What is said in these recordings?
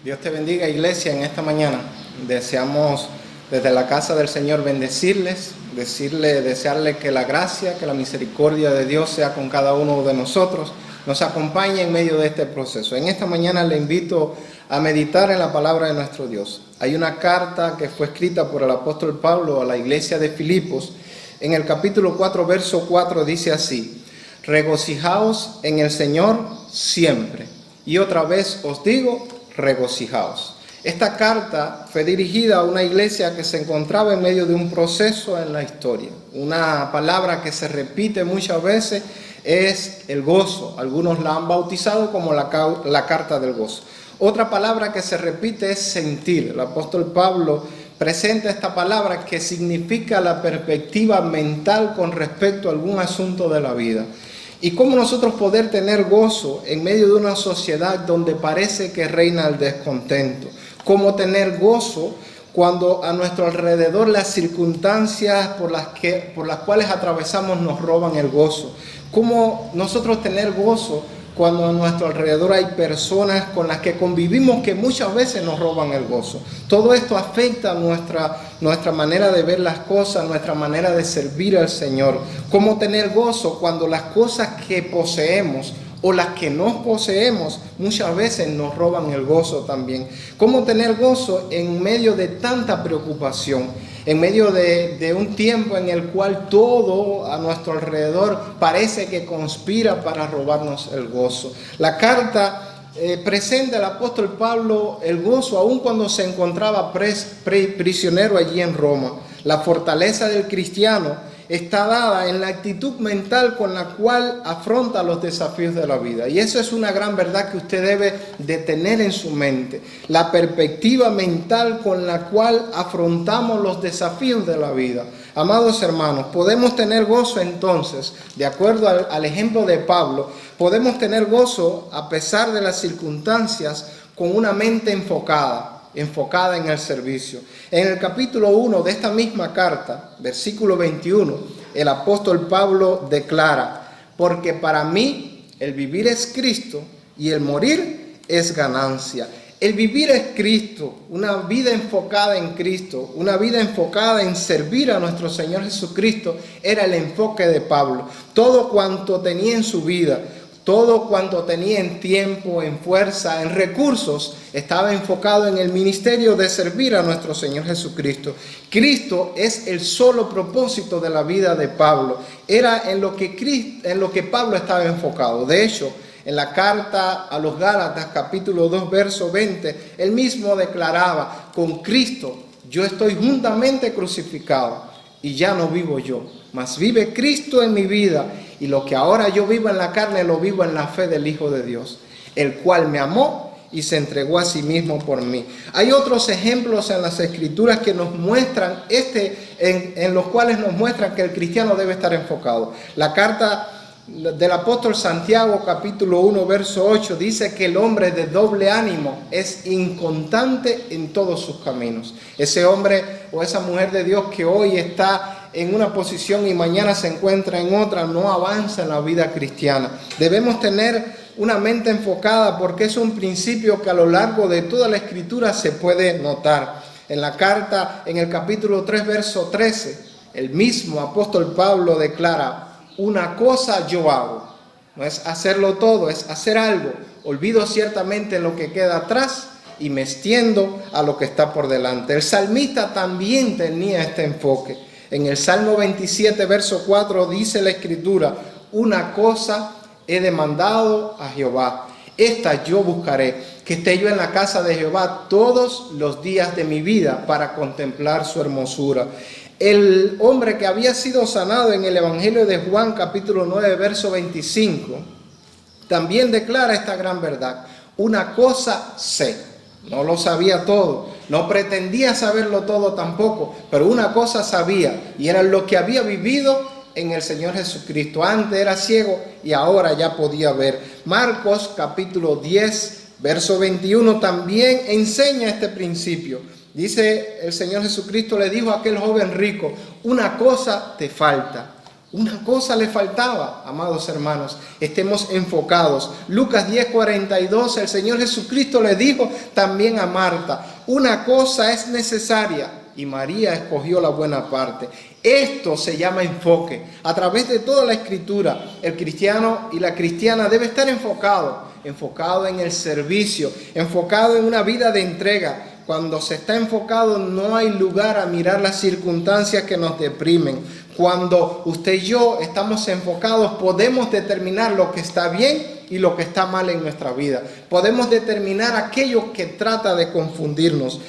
Dios te bendiga, iglesia, en esta mañana. Deseamos desde la casa del Señor bendecirles, desearle que la gracia, que la misericordia de Dios sea con cada uno de nosotros, nos acompañe en medio de este proceso. En esta mañana le invito a meditar en la palabra de nuestro Dios. Hay una carta que fue escrita por el apóstol Pablo a la iglesia de Filipos. En el capítulo 4, verso 4 dice así: regocijaos en el Señor siempre. Y otra vez os digo, regocijaos. Esta carta fue dirigida a una iglesia que se encontraba en medio de un proceso en la historia. Una palabra que se repite muchas veces es el gozo. Algunos la han bautizado como la carta del gozo. Otra palabra que se repite es sentir. El apóstol Pablo presenta esta palabra que significa la perspectiva mental con respecto a algún asunto de la vida. Y cómo nosotros poder tener gozo en medio de una sociedad donde parece que reina el descontento. Cómo tener gozo cuando a nuestro alrededor las circunstancias por las cuales atravesamos nos roban el gozo. Cómo nosotros tener gozo cuando a nuestro alrededor hay personas con las que convivimos que muchas veces nos roban el gozo. Todo esto afecta nuestra manera de ver las cosas, nuestra manera de servir al Señor. Cómo tener gozo cuando las cosas que poseemos o las que no poseemos muchas veces nos roban el gozo también. Cómo tener gozo en medio de tanta preocupación, en medio de un tiempo en el cual todo a nuestro alrededor parece que conspira para robarnos el gozo. La carta presenta al apóstol Pablo el gozo aun cuando se encontraba prisionero allí en Roma. La fortaleza del cristiano está dada en la actitud mental con la cual afronta los desafíos de la vida. Y eso es una gran verdad que usted debe de tener en su mente. La perspectiva mental con la cual afrontamos los desafíos de la vida. Amados hermanos, podemos tener gozo entonces, de acuerdo al ejemplo de Pablo, podemos tener gozo a pesar de las circunstancias con una mente enfocada en el servicio. En el capítulo 1 de esta misma carta, versículo 21, el apóstol Pablo declara: porque para mí el vivir es Cristo y el morir es ganancia. El vivir es Cristo, una vida enfocada en Cristo, una vida enfocada en servir a nuestro Señor Jesucristo, era el enfoque de Pablo. Todo cuanto tenía en su vida, todo cuanto tenía en tiempo, en fuerza, en recursos, estaba enfocado en el ministerio de servir a nuestro Señor Jesucristo. Cristo es el solo propósito de la vida de Pablo. Era en lo que Pablo estaba enfocado. De hecho, en la carta a los Gálatas, capítulo 2, verso 20, él mismo declaraba: con Cristo yo estoy juntamente crucificado y ya no vivo yo, mas vive Cristo en mi vida. Y lo que ahora yo vivo en la carne, lo vivo en la fe del Hijo de Dios, el cual me amó y se entregó a sí mismo por mí. Hay otros ejemplos en las Escrituras que nos muestran en los cuales nos muestran que el cristiano debe estar enfocado. La carta del apóstol Santiago, capítulo 1, verso 8, dice que el hombre de doble ánimo es inconstante en todos sus caminos. Ese hombre o esa mujer de Dios que hoy está en una posición y mañana se encuentra en otra, no avanza en la vida cristiana. Debemos tener una mente enfocada porque es un principio que a lo largo de toda la Escritura se puede notar. En la carta, en el capítulo 3, verso 13, el mismo apóstol Pablo declara: una cosa yo hago. No es hacerlo todo, es hacer algo. Olvido ciertamente lo que queda atrás y me extiendo a lo que está por delante. El salmista también tenía este enfoque. En el Salmo 27, verso 4, dice la Escritura: una cosa he demandado a Jehová, esta yo buscaré, que esté yo en la casa de Jehová todos los días de mi vida para contemplar su hermosura. El hombre que había sido sanado en el Evangelio de Juan, capítulo 9, verso 25, también declara esta gran verdad: una cosa sé. No lo sabía todo, no pretendía saberlo todo tampoco, pero una cosa sabía, y era lo que había vivido en el Señor Jesucristo. Antes era ciego y ahora ya podía ver. Marcos capítulo 10, verso 21 también enseña este principio. Dice el Señor Jesucristo, le dijo a aquel joven rico: una cosa te falta, Una cosa le faltaba, amados hermanos, estemos enfocados. Lucas 10:42, el Señor Jesucristo le dijo también a Marta, una cosa es necesaria y María escogió la buena parte. Esto se llama enfoque. A través de toda la Escritura, el cristiano y la cristiana debe estar enfocado en el servicio, enfocado en una vida de entrega. Cuando se está enfocado no hay lugar a mirar las circunstancias que nos deprimen. Cuando usted y yo estamos enfocados, podemos determinar lo que está bien y lo que está mal en nuestra vida. Podemos determinar aquello que trata de confundirnos.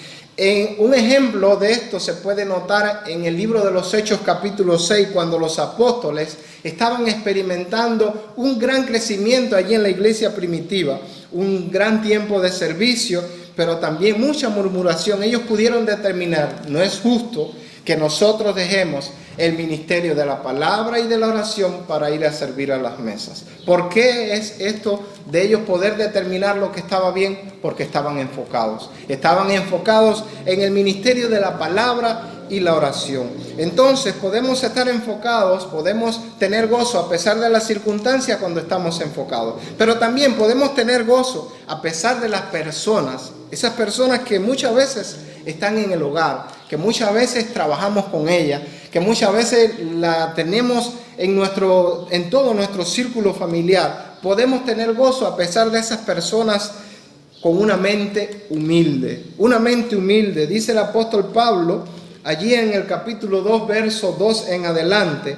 Un ejemplo de esto se puede notar en el libro de los Hechos capítulo 6, cuando los apóstoles estaban experimentando un gran crecimiento allí en la iglesia primitiva, un gran tiempo de servicio, pero también mucha murmuración. Ellos pudieron determinar, no es justo que nosotros dejemos el ministerio de la palabra y de la oración para ir a servir a las mesas. ¿Por qué es esto de ellos poder determinar lo que estaba bien? Porque estaban enfocados. Estaban enfocados en el ministerio de la palabra y la oración. Entonces podemos estar enfocados, podemos tener gozo a pesar de las circunstancias cuando estamos enfocados. Pero también podemos tener gozo a pesar de las personas, esas personas que muchas veces están en el hogar, que muchas veces trabajamos con ellas, que muchas veces la tenemos en todo nuestro círculo familiar. Podemos tener gozo a pesar de esas personas con una mente humilde. Una mente humilde, dice el apóstol Pablo, allí en el capítulo 2, verso 2 en adelante,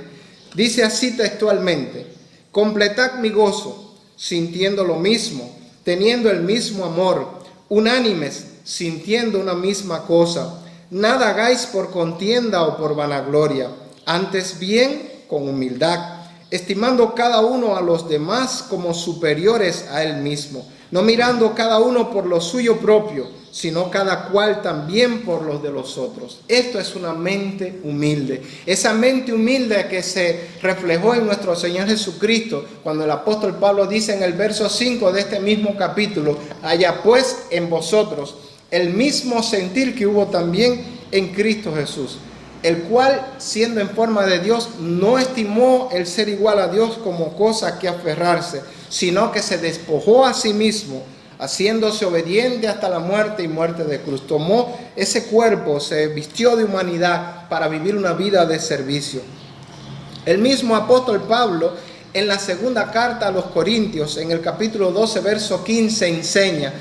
dice así textualmente: completad mi gozo, sintiendo lo mismo, teniendo el mismo amor, unánimes, sintiendo una misma cosa. Nada hagáis por contienda o por vanagloria, antes bien con humildad, estimando cada uno a los demás como superiores a él mismo, no mirando cada uno por lo suyo propio, sino cada cual también por los de los otros. Esto es una mente humilde. Esa mente humilde que se reflejó en nuestro Señor Jesucristo, cuando el apóstol Pablo dice en el verso 5 de este mismo capítulo: haya pues en vosotros el mismo sentir que hubo también en Cristo Jesús, el cual, siendo en forma de Dios, no estimó el ser igual a Dios como cosa que aferrarse, sino que se despojó a sí mismo, haciéndose obediente hasta la muerte y muerte de cruz. Tomó ese cuerpo, se vistió de humanidad para vivir una vida de servicio. El mismo apóstol Pablo, en la segunda carta a los Corintios, en el capítulo 12, verso 15, enseña: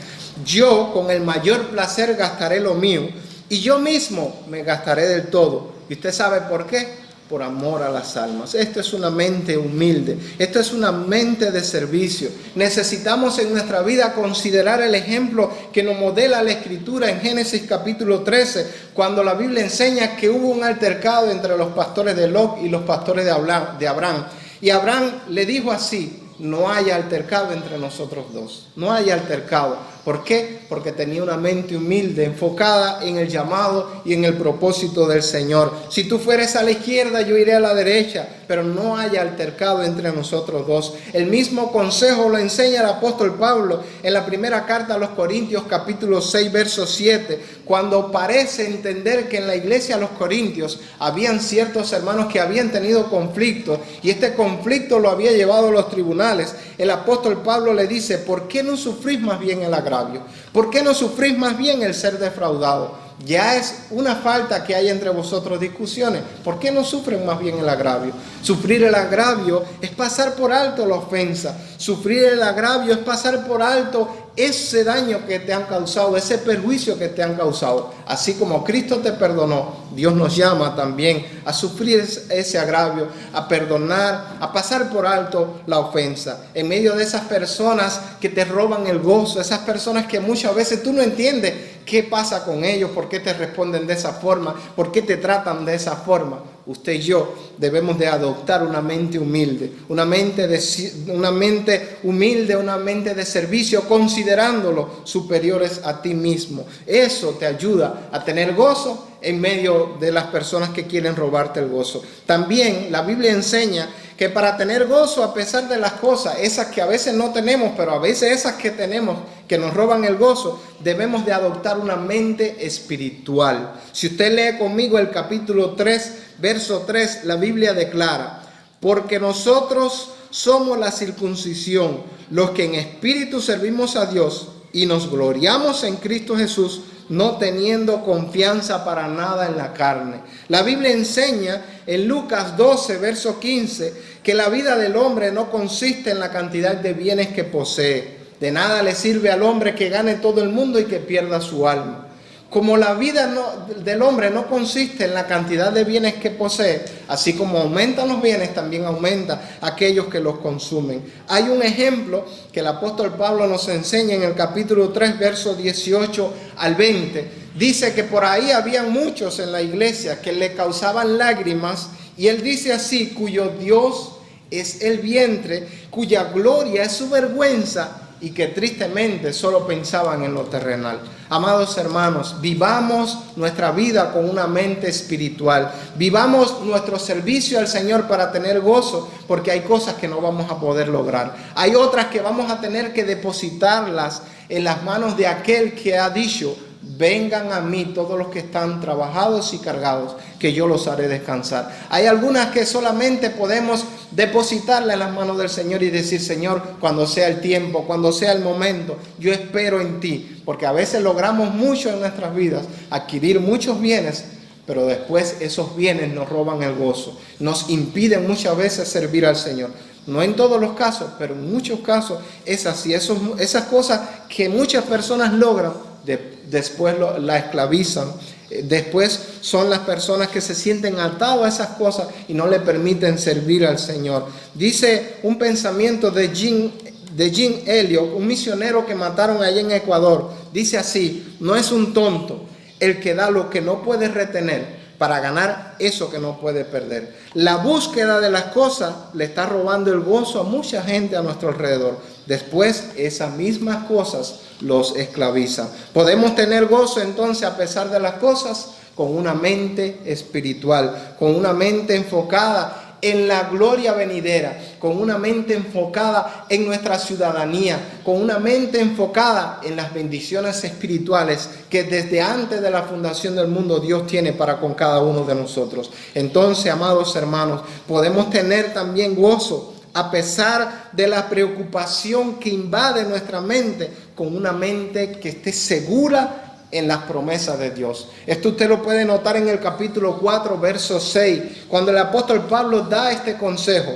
yo con el mayor placer gastaré lo mío, y yo mismo me gastaré del todo. ¿Y usted sabe por qué? Por amor a las almas. Esto es una mente humilde. Esto es una mente de servicio. Necesitamos en nuestra vida considerar el ejemplo que nos modela la Escritura en Génesis capítulo 13, cuando la Biblia enseña que hubo un altercado entre los pastores de Lot y los pastores de Abraham. Y Abraham le dijo así: no haya altercado entre nosotros dos. No haya altercado. ¿Por qué? Porque tenía una mente humilde, enfocada en el llamado y en el propósito del Señor. Si tú fueres a la izquierda, yo iré a la derecha, pero no haya altercado entre nosotros dos. El mismo consejo lo enseña el apóstol Pablo en la primera carta a los Corintios, capítulo 6, verso 7, cuando parece entender que en la iglesia de los Corintios habían ciertos hermanos que habían tenido conflicto, y este conflicto lo había llevado a los tribunales. El apóstol Pablo le dice: ¿por qué no sufrís más bien el agravio? ¿Por qué no sufrís más bien el ser defraudado? Ya es una falta que hay entre vosotros discusiones. ¿Por qué no sufren más bien el agravio? Sufrir el agravio es pasar por alto la ofensa. Sufrir el agravio es pasar por alto ese daño que te han causado, ese perjuicio que te han causado. Así como Cristo te perdonó, Dios nos llama también a sufrir ese agravio, a perdonar, a pasar por alto la ofensa. En medio de esas personas que te roban el gozo, esas personas que muchas veces tú no entiendes qué pasa con ellos, por qué te responden de esa forma, por qué te tratan de esa forma. Usted y yo debemos de adoptar una mente humilde, una mente humilde, una mente de servicio, considerándolos superiores a ti mismo. Eso te ayuda a tener gozo en medio de las personas que quieren robarte el gozo. También la Biblia enseña que para tener gozo a pesar de las cosas, esas que a veces no tenemos, pero a veces esas que tenemos, que nos roban el gozo, debemos de adoptar una mente espiritual. Si usted lee conmigo el capítulo 3, verso 3, la Biblia declara: porque nosotros somos la circuncisión, los que en espíritu servimos a Dios y nos gloriamos en Cristo Jesús, no teniendo confianza para nada en la carne. La Biblia enseña en Lucas 12, verso 15, que la vida del hombre no consiste en la cantidad de bienes que posee. De nada le sirve al hombre que gane todo el mundo y que pierda su alma. Como la vida del hombre no consiste en la cantidad de bienes que posee, así como aumentan los bienes, también aumenta aquellos que los consumen. Hay un ejemplo que el apóstol Pablo nos enseña en el capítulo 3, versos 18 al 20. Dice que por ahí había muchos en la iglesia que le causaban lágrimas, y él dice así: cuyo Dios es el vientre, cuya gloria es su vergüenza, y que tristemente solo pensaban en lo terrenal. Amados hermanos, vivamos nuestra vida con una mente espiritual. Vivamos nuestro servicio al Señor para tener gozo, porque hay cosas que no vamos a poder lograr. Hay otras que vamos a tener que depositarlas en las manos de aquel que ha dicho: vengan a mí todos los que están trabajados y cargados, que yo los haré descansar. Hay algunas que solamente podemos depositarlas en las manos del Señor y decir: Señor, cuando sea el tiempo, cuando sea el momento, yo espero en ti. Porque a veces logramos mucho en nuestras vidas, adquirir muchos bienes, pero después esos bienes nos roban el gozo, nos impiden muchas veces servir al Señor. No en todos los casos, pero en muchos casos es así. Esas cosas que muchas personas logran, después la esclavizan. Después son las personas que se sienten atados a esas cosas y no le permiten servir al Señor. Dice un pensamiento de Jim Elliot, un misionero que mataron allá en Ecuador. Dice así: no es un tonto el que da lo que no puede retener para ganar eso que no puede perder. La búsqueda de las cosas le está robando el gozo a mucha gente a nuestro alrededor. Después esas mismas cosas los esclavizan. Podemos tener gozo entonces a pesar de las cosas con una mente espiritual, con una mente enfocada en la gloria venidera, con una mente enfocada en nuestra ciudadanía, con una mente enfocada en las bendiciones espirituales que desde antes de la fundación del mundo Dios tiene para con cada uno de nosotros. Entonces, amados hermanos, podemos tener también gozo a pesar de la preocupación que invade nuestra mente, con una mente que esté segura en las promesas de Dios. Esto usted lo puede notar en el capítulo 4, verso 6, cuando el apóstol Pablo da este consejo.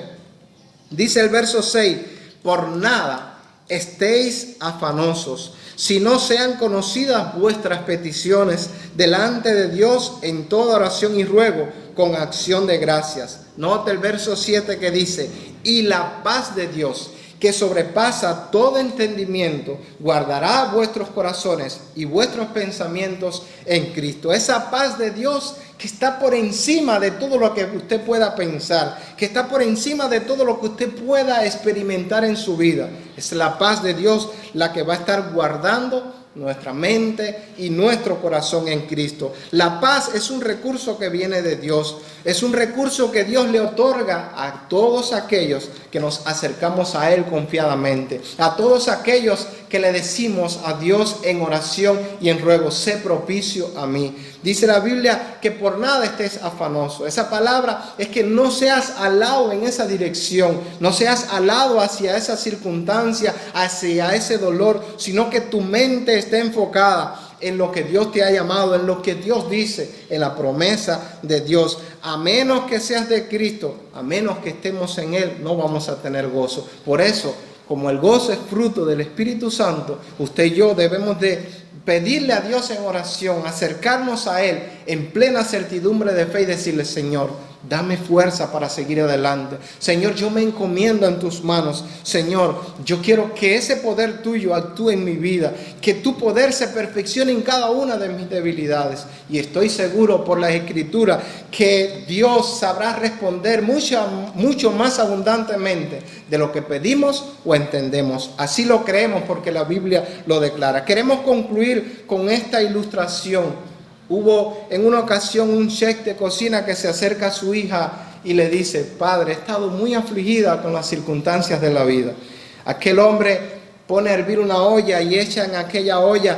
Dice el verso 6: por nada estéis afanosos, si no sean conocidas vuestras peticiones delante de Dios en toda oración y ruego, con acción de gracias. Note el verso 7 que dice: y la paz de Dios, que sobrepasa todo entendimiento, guardará vuestros corazones y vuestros pensamientos en Cristo. Esa paz de Dios que está por encima de todo lo que usted pueda pensar, que está por encima de todo lo que usted pueda experimentar en su vida. Es la paz de Dios la que va a estar guardando nuestra mente y nuestro corazón en Cristo. La paz es un recurso que viene de Dios. Es un recurso que Dios le otorga a todos aquellos que nos acercamos a Él confiadamente. A todos aquellos que le decimos a Dios en oración y en ruego: sé propicio a mí. Dice la Biblia que por nada estés afanoso. Esa palabra es que no seas alado en esa dirección, no seas alado hacia esa circunstancia, hacia ese dolor, sino que tu mente esté enfocada en lo que Dios te ha llamado, en lo que Dios dice, en la promesa de Dios. A menos que seas de Cristo, a menos que estemos en Él, no vamos a tener gozo. Por eso, como el gozo es fruto del Espíritu Santo, usted y yo debemos de pedirle a Dios en oración, acercarnos a Él en plena certidumbre de fe y decirle: Señor, dame fuerza para seguir adelante. Señor, yo me encomiendo en tus manos. Señor, yo quiero que ese poder tuyo actúe en mi vida, que tu poder se perfeccione en cada una de mis debilidades. Y estoy seguro por la Escritura que Dios sabrá responder mucho más abundantemente de lo que pedimos o entendemos. Así lo creemos porque la Biblia lo declara. Queremos concluir con esta ilustración. Hubo en una ocasión un chef de cocina que se acerca a su hija y le dice: padre, he estado muy afligida con las circunstancias de la vida. Aquel hombre pone a hervir una olla y echa en aquella olla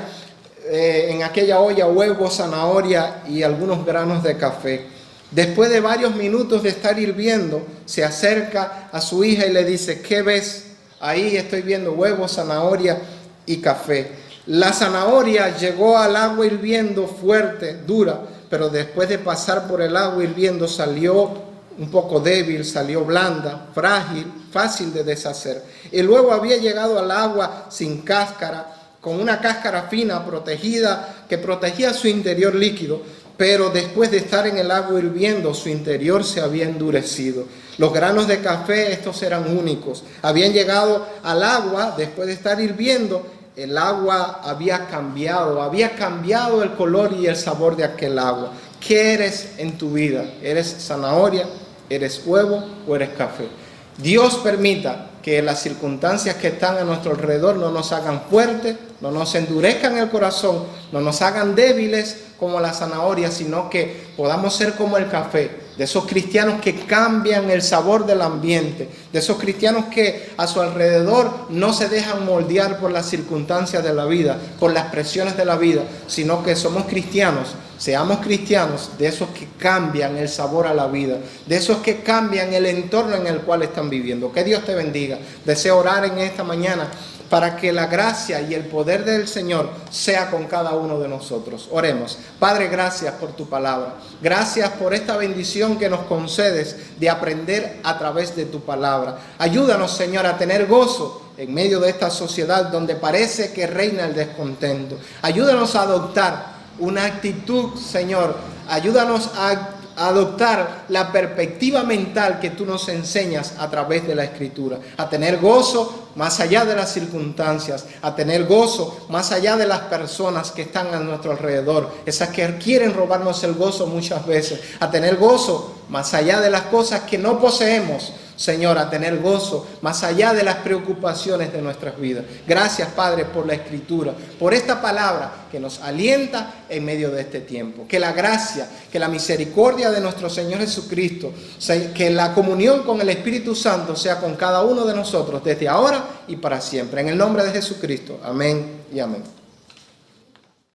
huevos, zanahoria y algunos granos de café. Después de varios minutos de estar hirviendo, se acerca a su hija y le dice, ¿qué ves? Ahí estoy viendo huevos, zanahoria y café. La zanahoria llegó al agua hirviendo fuerte, dura, pero después de pasar por el agua hirviendo salió un poco débil, salió blanda, frágil, fácil de deshacer. El huevo había llegado al agua sin cáscara, con una cáscara fina protegida, que protegía su interior líquido, pero después de estar en el agua hirviendo, su interior se había endurecido. Los granos de café, estos eran únicos, habían llegado al agua después de estar hirviendo. El agua había cambiado el color y el sabor de aquel agua. ¿Qué eres en tu vida? ¿Eres zanahoria? ¿Eres huevo o eres café? Dios permita que las circunstancias que están a nuestro alrededor no nos hagan fuertes, no nos endurezcan el corazón, no nos hagan débiles como la zanahoria, sino que podamos ser como el café, de esos cristianos que cambian el sabor del ambiente, de esos cristianos que a su alrededor no se dejan moldear por las circunstancias de la vida, por las presiones de la vida, sino que somos cristianos. Seamos cristianos de esos que cambian el sabor a la vida, de esos que cambian el entorno en el cual están viviendo. Que Dios te bendiga. Deseo orar en esta mañana para que la gracia y el poder del Señor sea con cada uno de nosotros. Oremos. Padre, gracias por tu palabra. Gracias por esta bendición que nos concedes de aprender a través de tu palabra. Ayúdanos, Señor, a tener gozo en medio de esta sociedad donde parece que reina el descontento. Ayúdanos a adoptar una actitud, Señor. Ayúdanos a adoptar la perspectiva mental que tú nos enseñas a través de la Escritura, a tener gozo más allá de las circunstancias, a tener gozo más allá de las personas que están a nuestro alrededor, esas que quieren robarnos el gozo muchas veces, a tener gozo más allá de las cosas que no poseemos, Señor, a tener gozo más allá de las preocupaciones de nuestras vidas. Gracias, Padre, por la Escritura, por esta palabra que nos alienta en medio de este tiempo. Que la gracia, que la misericordia de nuestro Señor Jesucristo, que la comunión con el Espíritu Santo sea con cada uno de nosotros desde ahora y para siempre. En el nombre de Jesucristo. Amén y amén.